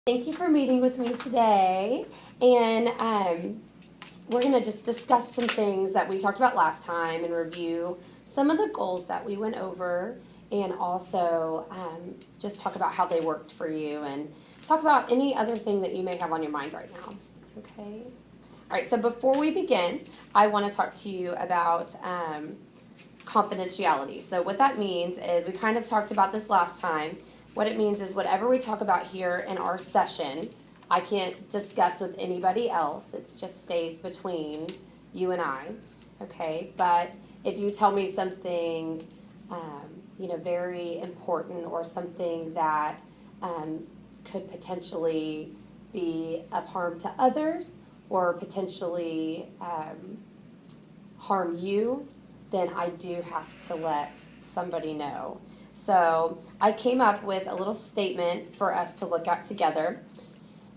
Thank you for meeting with me today. And we're going to just discuss some things that we talked about last time and review some of the goals that we went over, and also just talk about how they worked for you and talk about any other thing that you may have on your mind right now. Okay? All right, so before we begin, I want to talk to you about confidentiality. So what that means is, we kind of talked about this last time. What it means is, whatever we talk about here in our session, I can't discuss with anybody else. It just stays between you and I, okay? But if you tell me something, very important, or something that could potentially be of harm to others, or potentially harm you, then I do have to let somebody know. So I came up with a little statement for us to look at together.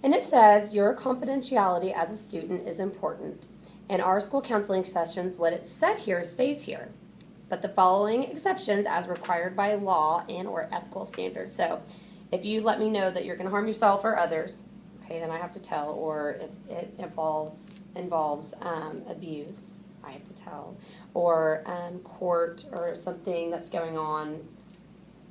And it says, your confidentiality as a student is important. In our school counseling sessions, what it said here stays here. But the following exceptions as required by law and or ethical standards. So if you let me know that you're going to harm yourself or others, okay, then I have to tell. Or if it involves abuse, I have to tell. Or court or something that's going on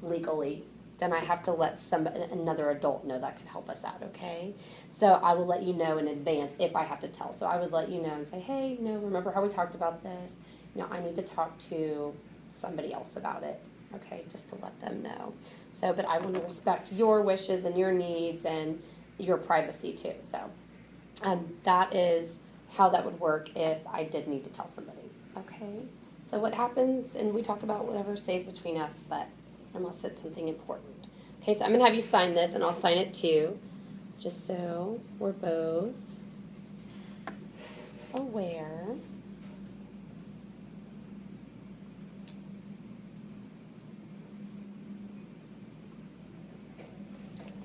legally, then I have to let another adult know that could help us out, okay? So I will let you know in advance if I have to tell. So I would let you know and say, hey, remember how we talked about this? I need to talk to somebody else about it, okay, just to let them know. So, but I want to respect your wishes and your needs and your privacy too. So that is how that would work if I did need to tell somebody, okay? So what happens, and we talk about whatever stays between us, but unless it's something important. Okay, so I'm going to have you sign this, and I'll sign it too, just so we're both aware.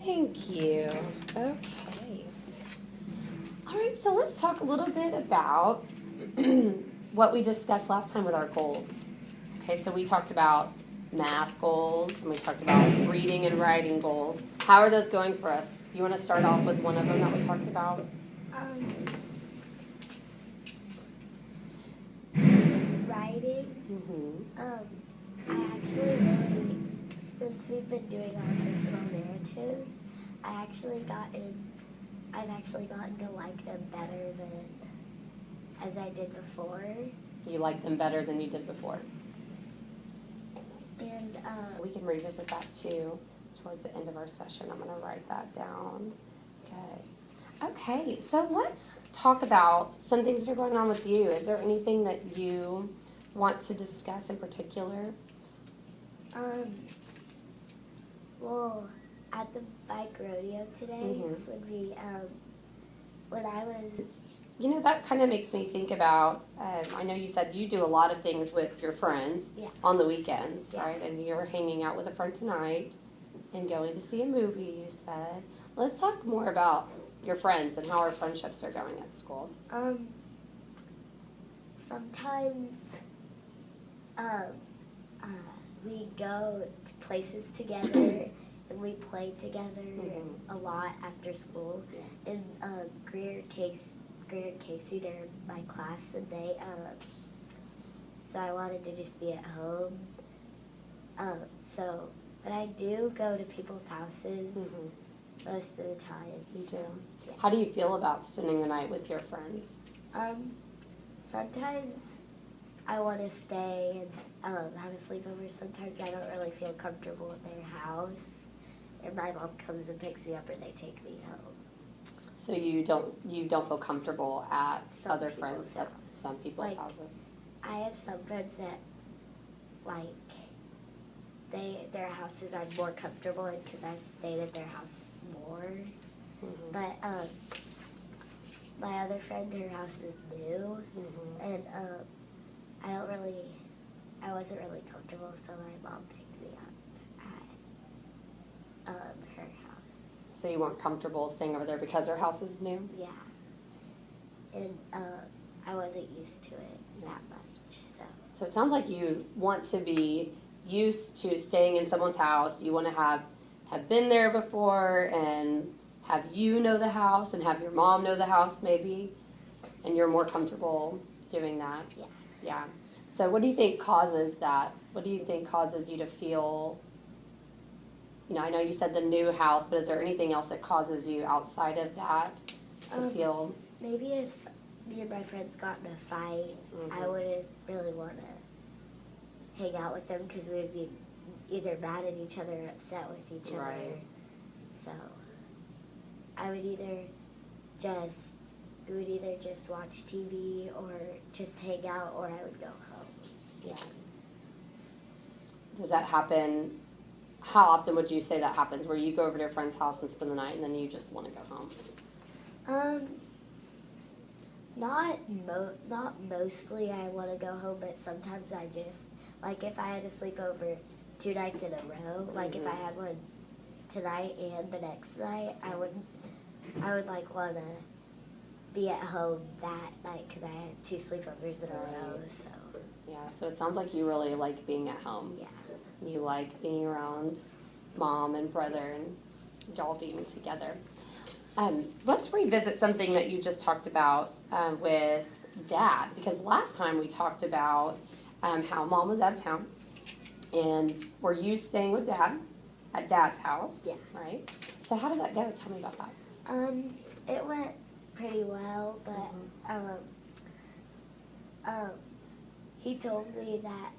Thank you. Okay. All right, so let's talk a little bit about what we discussed last time with our goals. Okay, so we talked about math goals, and we talked about reading and writing goals. How are those going for us? You want to start off with one of them that we talked about? Writing. I actually really, since we've been doing our personal narratives, I've actually gotten to like them better than as I did before. You like them better than you did before. And we can revisit that too towards the end of our session. I'm going to write that down. Okay, so let's talk about some things that are going on with you. Is there anything that you want to discuss in particular? Well, at the bike rodeo today, when I was... that kind of makes me think about, I know you said you do a lot of things with your friends on the weekends, right? And you're hanging out with a friend tonight and going to see a movie, you said. Let's talk more about your friends and how our friendships are going at school. Sometimes we go to places together and we play together a lot after school. And Greer and Casey, they're in my class, and they, so I wanted to just be at home. But I do go to people's houses most of the time. You do? Yeah. How do you feel about spending the night with your friends? Sometimes I want to stay and have a sleepover. Sometimes I don't really feel comfortable at their house, and my mom comes and picks me up, or they take me home. So you don't feel comfortable at other friends at some people's houses? I have some friends that, their houses I'm more comfortable in because I've stayed at their house more. But my other friend, her house is new, and I wasn't really comfortable, so my mom picked me up at her house. So you weren't comfortable staying over there because her house is new? Yeah. And I wasn't used to it that much, So it sounds like you want to be used to staying in someone's house. You want to have been there before and have you know the house and have your mom know the house maybe, and you're more comfortable doing that? Yeah. Yeah. So what do you think causes that? What do you think causes you to feel, I know you said the new house, but is there anything else that causes you outside of that to feel? Maybe if me and my friends got in a fight, I wouldn't really want to hang out with them because we would be either mad at each other or upset with each other. Right. So I would either just watch TV or just hang out, or I would go home. Yeah. Does that happen? How often would you say that happens, where you go over to a friend's house and spend the night and then you just want to go home? Not mostly I want to go home, but sometimes I just, like if I had to sleep over 2 nights in a row, like if I had one tonight and the next night, I would like want to be at home that night because I had 2 sleepovers in a row, so. Yeah, so it sounds like you really like being at home. Yeah. You like being around mom and brother and y'all being together. Let's revisit something that you just talked about with Dad, because last time we talked about how Mom was out of town, and were you staying with Dad at Dad's house? Yeah. Right? So how did that go? Tell me about that. It went pretty well, but he told me that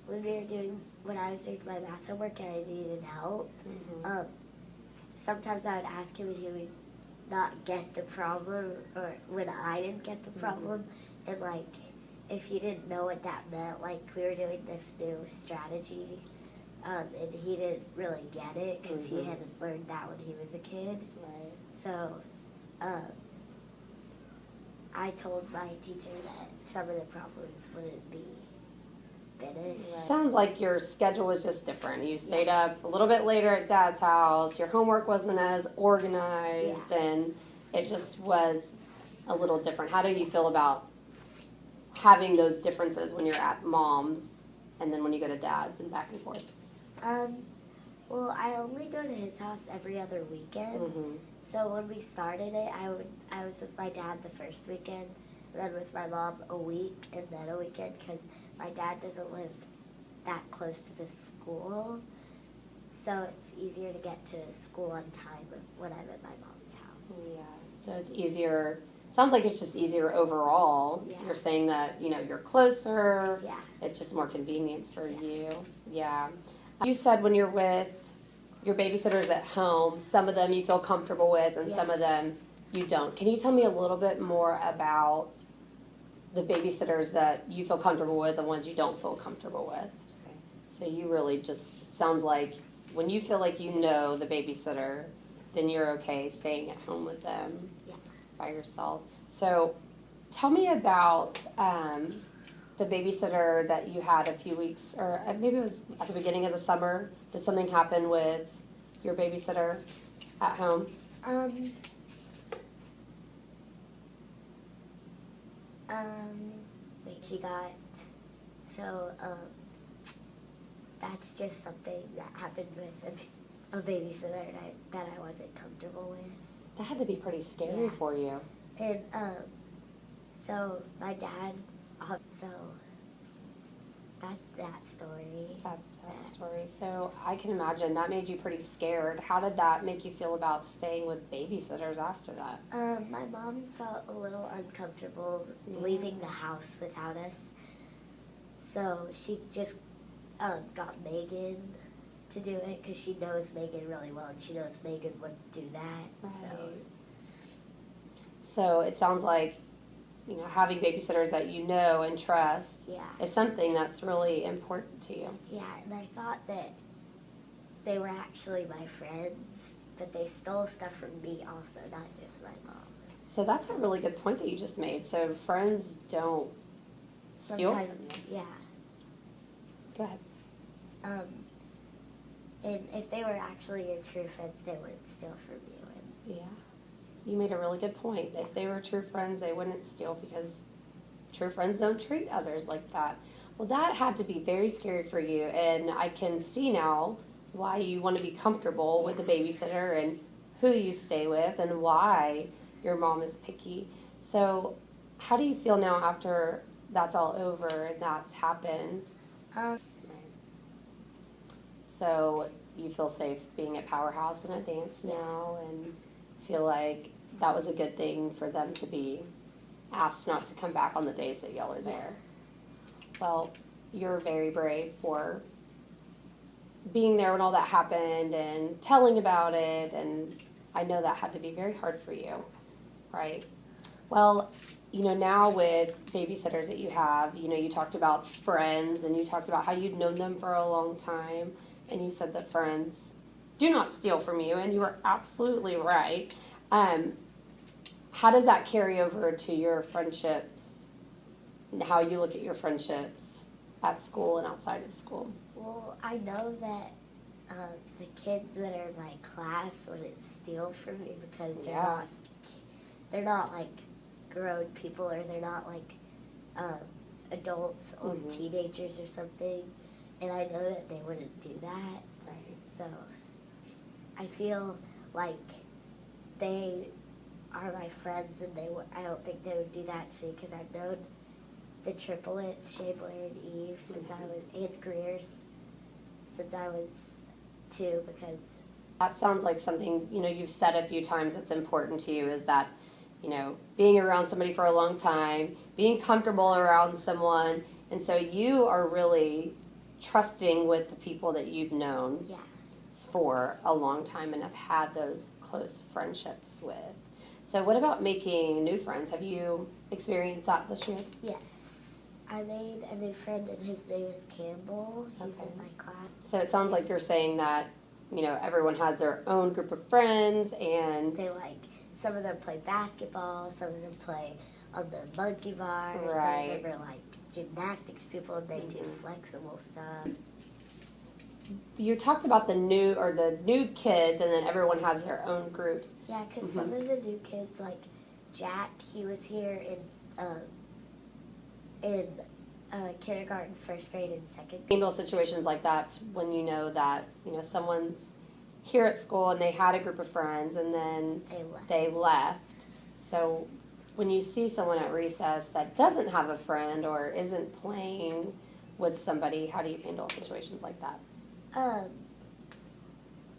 when I was doing my math homework and I needed help, sometimes I would ask him and he would not get the problem, or when I didn't get the problem, and like if he didn't know what that meant, like we were doing this new strategy, and he didn't really get it because he hadn't learned that when he was a kid. Right. So I told my teacher that some of the problems wouldn't be finished. Right. Sounds like your schedule was just different. You stayed up a little bit later at Dad's house. Your homework wasn't as organized, and it just was a little different. How do you feel about having those differences when you're at Mom's and then when you go to Dad's and back and forth? Well, I only go to his house every other weekend. So when we started it, I was with my dad the first weekend, then with my mom a week, and then a weekend because my dad doesn't live that close to the school, so it's easier to get to school on time when I'm at my mom's house. Yeah, so it's easier. Sounds like it's just easier overall. Yeah. You're saying that, you're closer. Yeah. It's just more convenient for you. Yeah. You said when you're with your babysitters at home, some of them you feel comfortable with and some of them you don't. Can you tell me a little bit more about the babysitters that you feel comfortable with and ones you don't feel comfortable with? Okay. So you really just, sounds like when you feel like you know the babysitter, then you're okay staying at home with them by yourself. So tell me about the babysitter that you had a few weeks, or maybe it was at the beginning of the summer. Did something happen with your babysitter at home? That's just something that happened with a babysitter that I wasn't comfortable with. That had to be pretty scary for you. And so my dad, so that's that story. That's that story. So I can imagine that made you pretty scared. How did that make you feel about staying with babysitters after that? My mom felt a little uncomfortable leaving the house without us. So she just got Megan to do it because she knows Megan really well and she knows Megan would do that. Right. So it sounds like, having babysitters that you know and trust is something that's really important to you. Yeah, and I thought that they were actually my friends, but they stole stuff from me also, not just my mom. So that's a really good point that you just made. So friends don't steal from Sometimes, you. Go ahead. And if they were actually your true friends, they wouldn't steal from you. Yeah. You made a really good point. If they were true friends, they wouldn't steal because true friends don't treat others like that. Well, that had to be very scary for you, and I can see now why you want to be comfortable with the babysitter and who you stay with and why your mom is picky. So how do you feel now after that's all over and that's happened? Um, So you feel safe being at Powerhouse and at dance now and feel like that was a good thing for them to be asked not to come back on the days that y'all are there. Well, you're very brave for being there when all that happened and telling about it, and I know that had to be very hard for you, right? Well, now with babysitters that you have, you talked about friends and you talked about how you'd known them for a long time, and you said that friends do not steal from you, and you were absolutely right. How does that carry over to your friendships and how you look at your friendships at school and outside of school? well, I know that the kids that are in my class wouldn't steal from me because they're not like grown people, or they're not like adults or teenagers or something, and I know that they wouldn't do that. Right. So I feel like they are my friends, and I don't think they would do that to me because I've known the triplets, Shea, Blair, and Eve, and Greer's since I was 2, because That sounds like something, you've said a few times that's important to you is that, being around somebody for a long time, being comfortable around someone, and so you are really trusting with the people that you've known yeah. for a long time and have had those close friendships with. So what about making new friends? Have you experienced that this year? Yes. I made a new friend, and his name is Campbell. He's in my class. So it sounds like you're saying that, everyone has their own group of friends and Some of them play basketball, some of them play on the monkey bar, Right. some of them are like gymnastics people, and they do flexible stuff. you talked about the new kids, and then everyone has their own groups. Yeah, because some of the new kids, like Jack, he was here in kindergarten, first grade, and second grade. Handle situations like that when you know that someone's here at school and they had a group of friends and then they left. So when you see someone at recess that doesn't have a friend or isn't playing with somebody, how do you handle situations like that?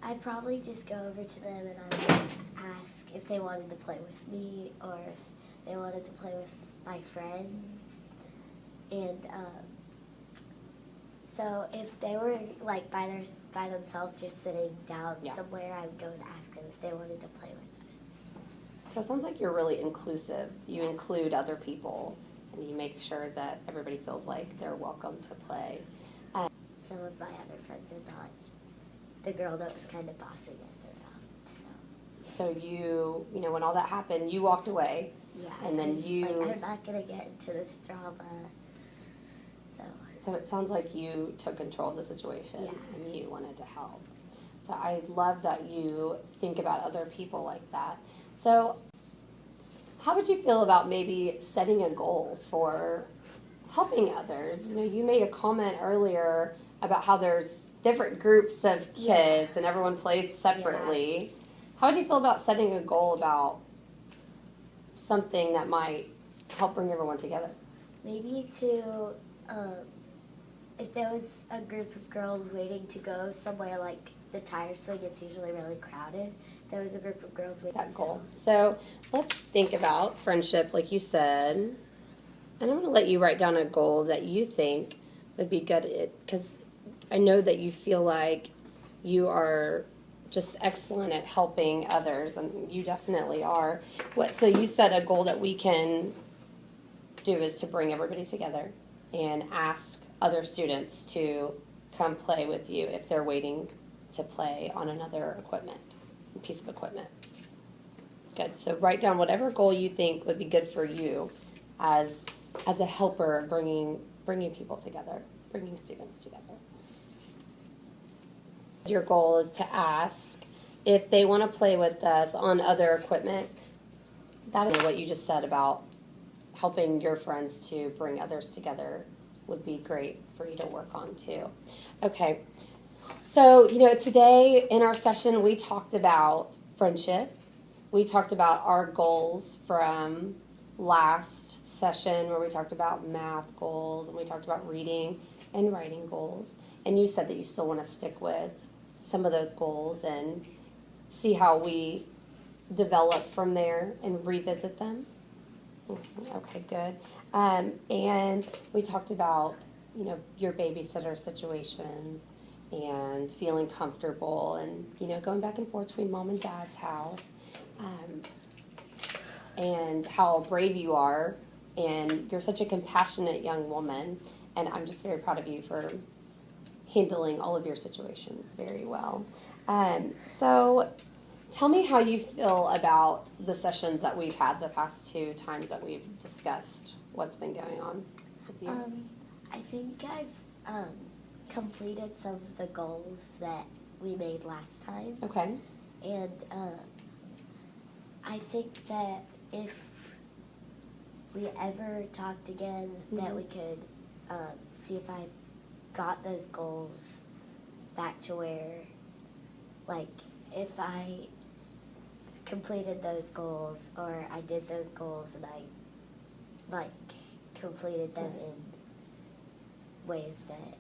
I'd probably just go over to them and I would ask if they wanted to play with me or if they wanted to play with my friends. And so if they were like by themselves just sitting down somewhere, I would go and ask them if they wanted to play with us. So it sounds like you're really inclusive. You include other people and you make sure that everybody feels like they're welcome to play. Some of my other friends are not the girl that was kind of bossing us around. So you when all that happened, you walked away. Yeah. And then I'm not going to get into this drama. So it sounds like you took control of the situation and you wanted to help. So I love that you think about other people like that. So how would you feel about maybe setting a goal for helping others? You made a comment earlier about how there's different groups of kids and everyone plays separately. Yeah. How would you feel about setting a goal about something that might help bring everyone together? Maybe to, if there was a group of girls waiting to go somewhere like the tire swing, it's usually really crowded. There was a group of girls waiting. That goal. So let's think about friendship, like you said. And I'm going to let you write down a goal that you think would be good, because I know that you feel like you are just excellent at helping others, and you definitely are. So you said a goal that we can do is to bring everybody together and ask other students to come play with you if they're waiting to play on another piece of equipment. Good. So write down whatever goal you think would be good for you as a helper of bringing people together, bringing students together. Your goal is to ask if they want to play with us on other equipment. That is what you just said about helping your friends to bring others together would be great for you to work on too. Okay, so today in our session we talked about friendship. We talked about our goals from last session where we talked about math goals and we talked about reading and writing goals. And you said that you still want to stick with some of those goals and see how we develop from there and revisit them. Okay, good. And we talked about, your babysitter situations and feeling comfortable and, going back and forth between mom and dad's house. And how brave you are, and you're such a compassionate young woman, and I'm just very proud of you for handling all of your situations very well. So tell me how you feel about the sessions that we've had the past 2 times that we've discussed what's been going on with you. I think I've completed some of the goals that we made last time. Okay. And I think that if we ever talked again, that we could see if I got those goals back to where, like, if I completed those goals or I did those goals and I, like, completed them in ways that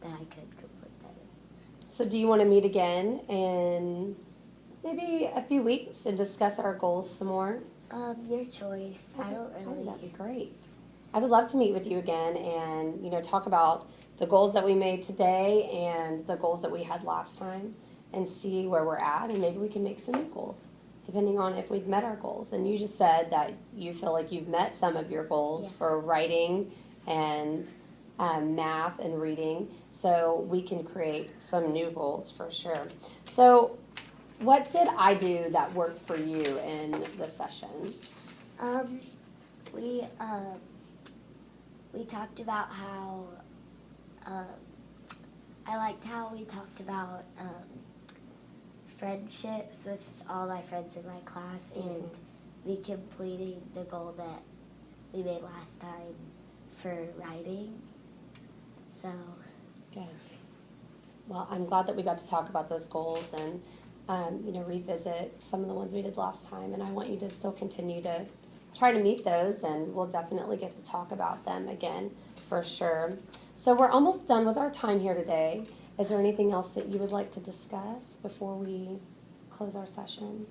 that I could complete them in. So do you want to meet again in maybe a few weeks and discuss our goals some more? Your choice. I don't really. That'd be great. I would love to meet with you again and, talk about the goals that we made today and the goals that we had last time and see where we're at, and maybe we can make some new goals depending on if we've met our goals. And you just said that you feel like you've met some of your goals for writing and math and reading, so we can create some new goals for sure. So what did I do that worked for you in the session? We talked about how I liked how we talked about friendships with all my friends in my class and me completing the goal that we made last time for writing. So Good. Well, I'm glad that we got to talk about those goals and revisit some of the ones we did last time, and I want you to still continue to try to meet those, and we'll definitely get to talk about them again for sure. So we're almost done with our time here today. Is there anything else that you would like to discuss before we close our session?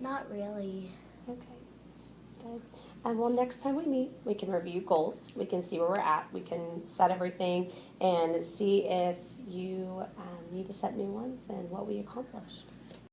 not really. Okay, good. Well, next time we meet, we can review goals. We can see where we're at. We can set everything and see if you need to set new ones and what we accomplished.